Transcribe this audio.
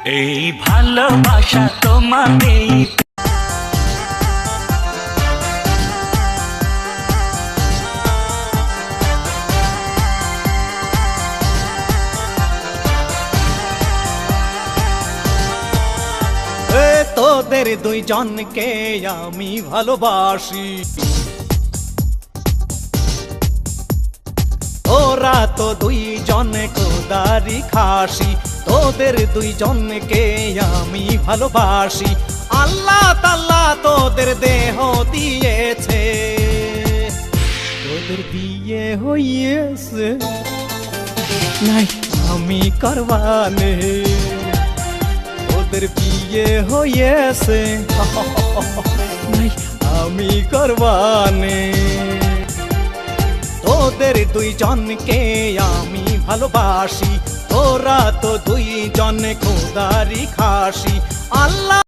এই ভালোবাসা তোমাকেই তোদের দুইজনকে আমি ভালোবাসি, ওরা তো দুইজন খোদারি খাসি। তোদের দুইজনকে আমি ভালোবাসি, আল্লাহ তাআলা তোদের দেহ দিয়েছে, তোদের বিয়ে হইয়েছে নাই আমি করবানে, তোদের বিয়ে হইয়েছে নাই আমি করবানে। তোদের দুইজনকে আমি ভালোবাসি, তোরা তো দুইজন খোদারি খাসি। আল্লাহ